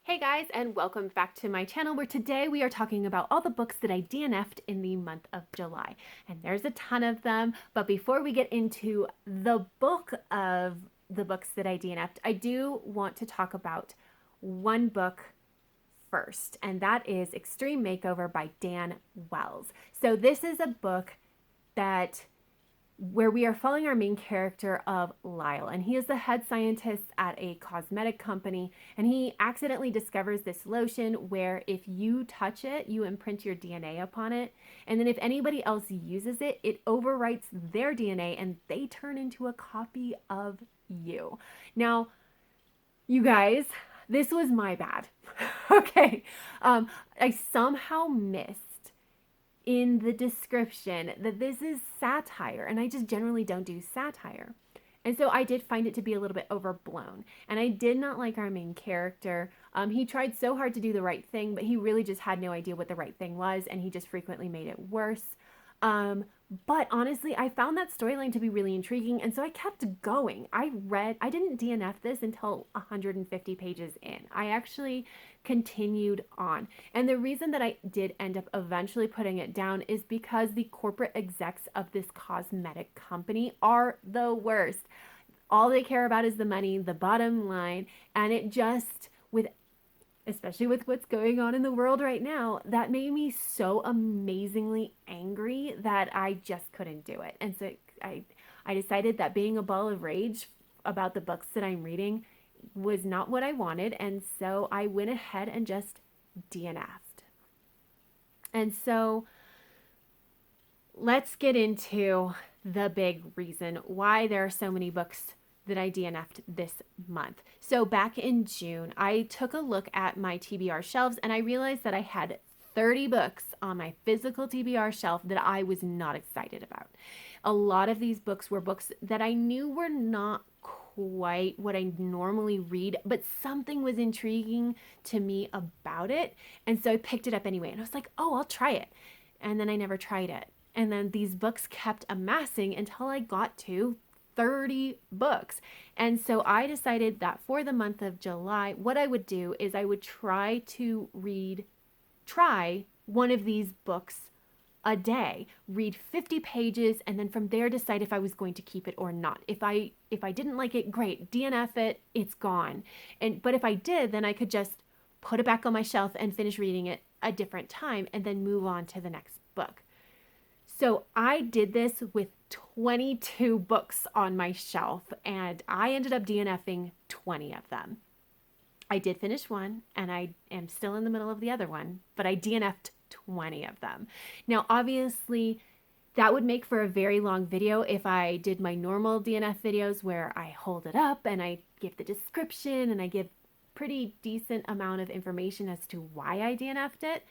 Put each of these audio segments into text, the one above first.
Hey guys, and welcome back to my channel where today we are talking about all the books that I DNF'd in the month of July. And there's a ton of them, but before we get into the book of the books that I DNF'd, I do want to talk about one book first, and that is Extreme Makeover by Dan Wells. So this is a book that where we are following our main character of Lyle, and he is the head scientist at a cosmetic company, and he accidentally discovers this lotion where if you touch it, you imprint your DNA upon it, and then if anybody else uses it, it overwrites their DNA and they turn into a copy of you. Now, you guys, this was my bad. Okay. I somehow missed in the description that this is satire, and I just generally don't do satire. And so I did find it to be a little bit overblown. And I did not like our main character. He tried so hard to do the right thing, but he really just had no idea what the right thing was, and he just frequently made it worse. But honestly, I found that storyline to be really intriguing, and so I kept going. I didn't DNF this until 150 pages in. I actually continued on. And the reason that I did end up eventually putting it down is because the corporate execs of this cosmetic company are the worst. All they care about is the money, the bottom line, and it just, with especially with what's going on in the world right now, that made me so amazingly angry that I just couldn't do it. And so I decided that being a ball of rage about the books that I'm reading was not what I wanted. And so I went ahead and just DNF'd. And so let's get into the big reason why there are so many books that I DNF'd this month. So back in June, I took a look at my TBR shelves and I realized that I had 30 books on my physical TBR shelf that I was not excited about. A lot of these books were books that I knew were not quite what I normally read, but something was intriguing to me about it. And so I picked it up anyway. And I was like, oh, I'll try it. And then I never tried it. And then these books kept amassing until I got to 30 books. And so I decided that for the month of July, what I would do is I would try one of these books a day, read 50 pages, and then from there decide if I was going to keep it or not. If I didn't like it, great, DNF it, it's gone. But if I did, then I could just put it back on my shelf and finish reading it a different time and then move on to the next book. So I did this with 22 books on my shelf, and I ended up DNFing 20 of them. I did finish one, and I am still in the middle of the other one, but I DNF'd 20 of them. Now, obviously, that would make for a very long video if I did my normal DNF videos where I hold it up and I give the description and I give pretty decent amount of information as to why I DNF'd it.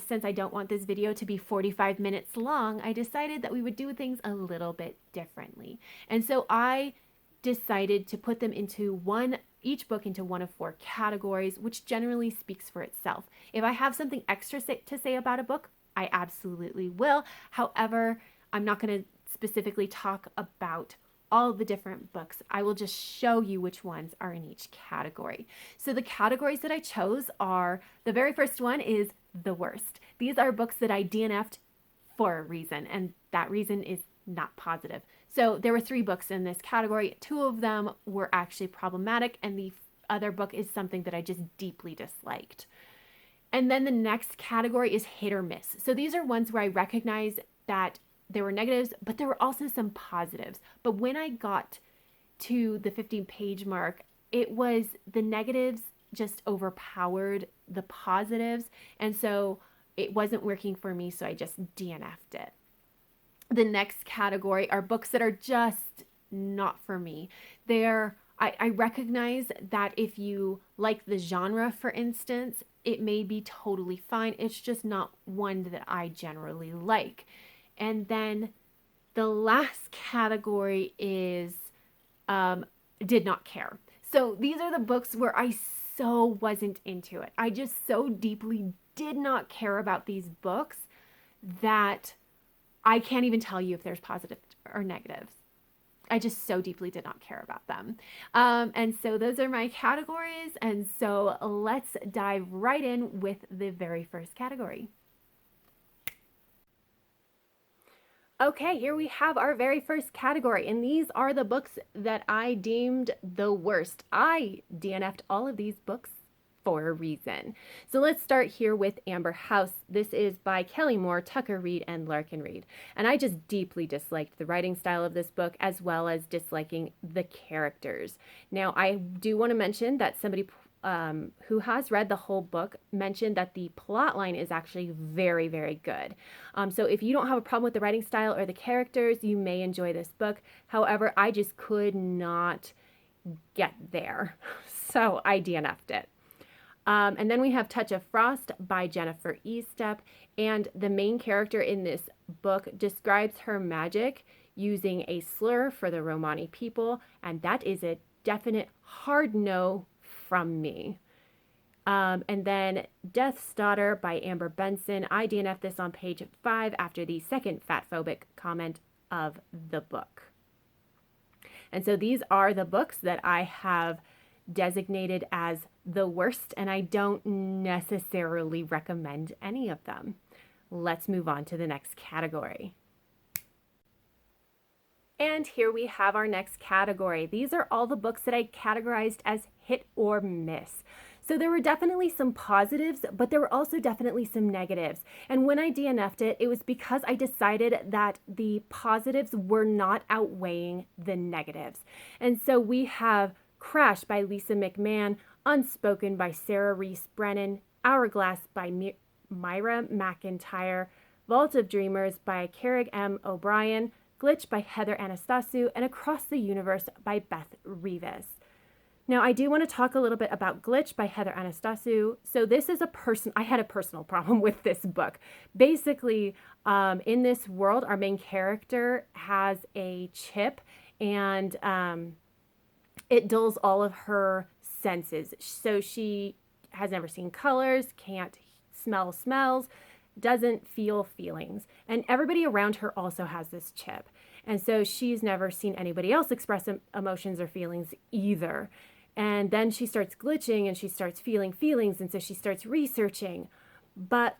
Since I don't want this video to be 45 minutes long, I decided that we would do things a little bit differently. And so I decided to put them into each book into one of 4 categories, which generally speaks for itself. If I have something extra to say about a book, I absolutely will. However, I'm not going to specifically talk about all the different books. I will just show you which ones are in each category. So the categories that I chose are, the very first one is the worst. These are books that I DNF'd for a reason, and that reason is not positive. So there were 3 books in this category. 2 of them were actually problematic, and the other book is something that I just deeply disliked. And then the next category is hit or miss. So these are ones where I recognize that there were negatives, but there were also some positives. But when I got to the 15-page mark, it was the negatives just overpowered the positives. And so it wasn't working for me, so I just DNF'd it. The next category are books that are just not for me. I recognize that if you like the genre, for instance, it may be totally fine. It's just not one that I generally like. And then the last category is did not care. So these are the books where I so wasn't into it. I just so deeply did not care about these books that I can't even tell you if there's positives or negatives. I just so deeply did not care about them. And so those are my categories. And so let's dive right in with the very first category. Okay, here we have our very first category, and these are the books that I deemed the worst. I DNF'd all of these books for a reason. So let's start here with Amber House. This is by Kelly Moore, Tucker Reed, and Larkin Reed. And I just deeply disliked the writing style of this book, as well as disliking the characters. Now, I do want to mention that somebody who has read the whole book mentioned that the plot line is actually very, very good. So if you don't have a problem with the writing style or the characters, you may enjoy this book. However, I just could not get there. So I DNF'd it. And then we have Touch of Frost by Jennifer Estep. And the main character in this book describes her magic using a slur for the Romani people. And that is a definite hard no from me. And then Death's Daughter by Amber Benson. I DNF'd this on page 5 after the second fatphobic comment of the book. And so these are the books that I have designated as the worst, and I don't necessarily recommend any of them. Let's move on to the next category. And here we have our next category. These are all the books that I categorized as hit or miss. So there were definitely some positives, but there were also definitely some negatives. And when I DNF'd it, it was because I decided that the positives were not outweighing the negatives. And so we have Crash by Lisa McMahon, Unspoken by Sarah Reese Brennan, Hourglass by Myra McIntyre, Vault of Dreamers by Carrig M. O'Brien, Glitch by Heather Anastasiou, and Across the Universe by Beth Revis. Now, I do want to talk a little bit about Glitch by Heather Anastasiou. So this is I had a personal problem with this book. Basically, in this world, our main character has a chip, and it dulls all of her senses. So she has never seen colors, can't smell smells, doesn't feel feelings. And everybody around her also has this chip. And so she's never seen anybody else express emotions or feelings either. And then she starts glitching and she starts feeling feelings. And so she starts researching. But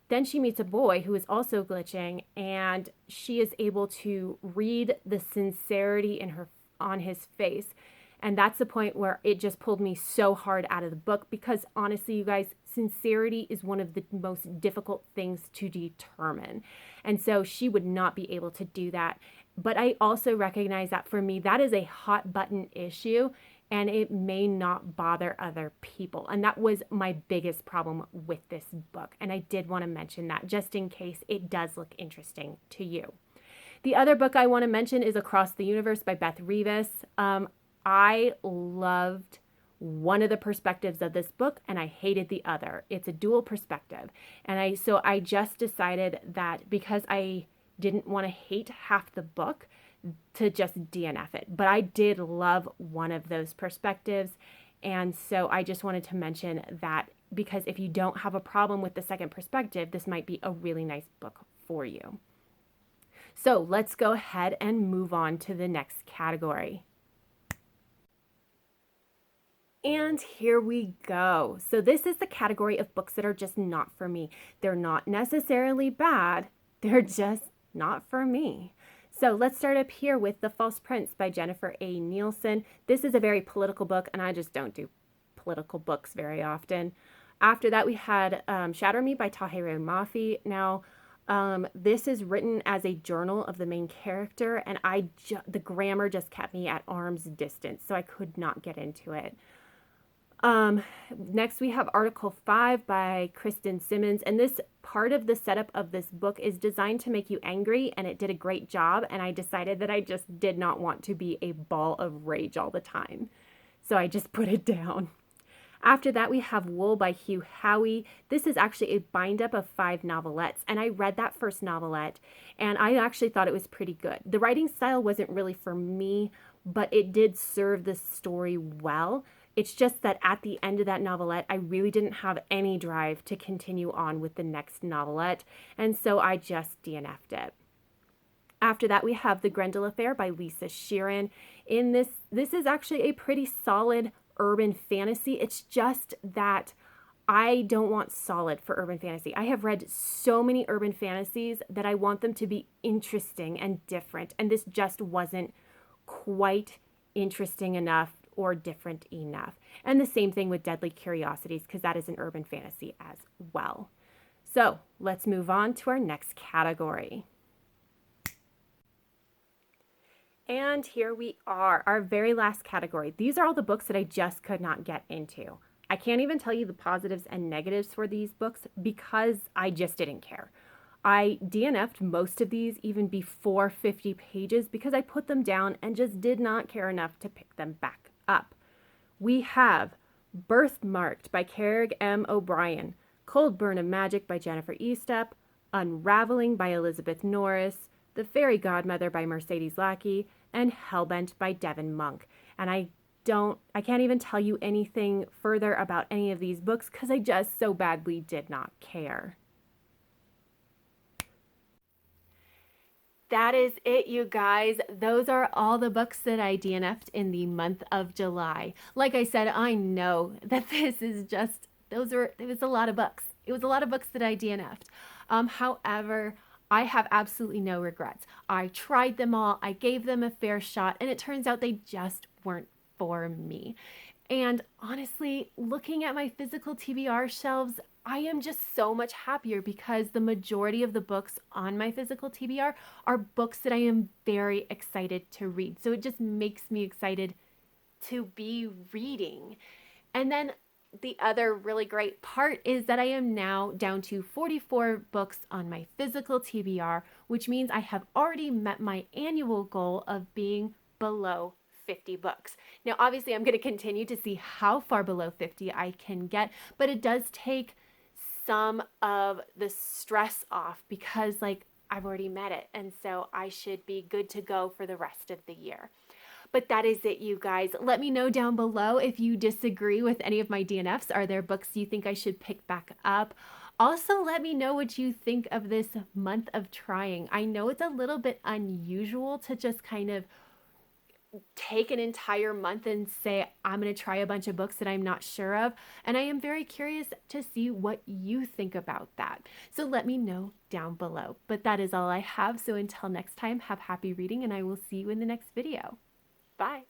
then she meets a boy who is also glitching, and she is able to read the sincerity on his face. And that's the point where it just pulled me so hard out of the book, because honestly, you guys, sincerity is one of the most difficult things to determine. And so she would not be able to do that. But I also recognize that for me, that is a hot button issue, and it may not bother other people. And that was my biggest problem with this book. And I did want to mention that just in case it does look interesting to you. The other book I want to mention is Across the Universe by Beth Revis. I loved one of the perspectives of this book, and I hated the other. It's a dual perspective. And so I just decided that because I didn't want to hate half the book, to just DNF it. But I did love one of those perspectives. And so I just wanted to mention that, because if you don't have a problem with the second perspective, this might be a really nice book for you. So let's go ahead and move on to the next category. And here we go. So this is the category of books that are just not for me. They're not necessarily bad. They're just not for me. So let's start up here with The False Prince by Jennifer A. Nielsen. This is a very political book, and I just don't do political books very often. After that, we had Shatter Me by Tahereh Mafi. Now, this is written as a journal of the main character, and the grammar just kept me at arm's distance, so I could not get into it. Next we have Article 5 by Kristen Simmons, and this part of the setup of this book is designed to make you angry, and it did a great job, and I decided that I just did not want to be a ball of rage all the time, so I just put it down. After that, we have Wool by Hugh Howey. This is actually a bind-up of 5 novelettes, and I read that first novelette, and I actually thought it was pretty good. The writing style wasn't really for me, but it did serve the story well. It's just that at the end of that novelette, I really didn't have any drive to continue on with the next novelette, and so I just DNF'd it. After that, we have The Grendel Affair by Lisa Sheeran. In this is actually a pretty solid urban fantasy. It's just that I don't want solid for urban fantasy. I have read so many urban fantasies that I want them to be interesting and different, and this just wasn't quite interesting enough or different enough. And the same thing with Deadly Curiosities, because that is an urban fantasy as well. So let's move on to our next category. And here we are, our very last category. These are all the books that I just could not get into. I can't even tell you the positives and negatives for these books because I just didn't care. I DNF'd most of these even before 50 pages because I put them down and just did not care enough to pick them back up. We have Birthmarked by Carrig M. O'Brien, Cold Burn of Magic by Jennifer Estep, Unraveling by Elizabeth Norris, The Fairy Godmother by Mercedes Lackey, and Hellbent by Devin Monk. And I can't even tell you anything further about any of these books because I just so badly did not care. That is it, you guys. Those are all the books that I DNF'd in the month of July. Like I said, I know that this is just, it was a lot of books. It was a lot of books that I DNF'd. However, I have absolutely no regrets. I tried them all, I gave them a fair shot, and it turns out they just weren't for me. And honestly, looking at my physical TBR shelves, I am just so much happier because the majority of the books on my physical TBR are books that I am very excited to read. So it just makes me excited to be reading. And then the other really great part is that I am now down to 44 books on my physical TBR, which means I have already met my annual goal of being below 50 books. Now, obviously, I'm going to continue to see how far below 50 I can get, but it does take some of the stress off because, I've already met it. And so I should be good to go for the rest of the year. But that is it, you guys. Let me know down below if you disagree with any of my DNFs. Are there books you think I should pick back up? Also, let me know what you think of this month of trying. I know it's a little bit unusual to just kind of take an entire month and say, I'm going to try a bunch of books that I'm not sure of. And I am very curious to see what you think about that. So let me know down below. But that is all I have. So until next time, have happy reading and I will see you in the next video. Bye.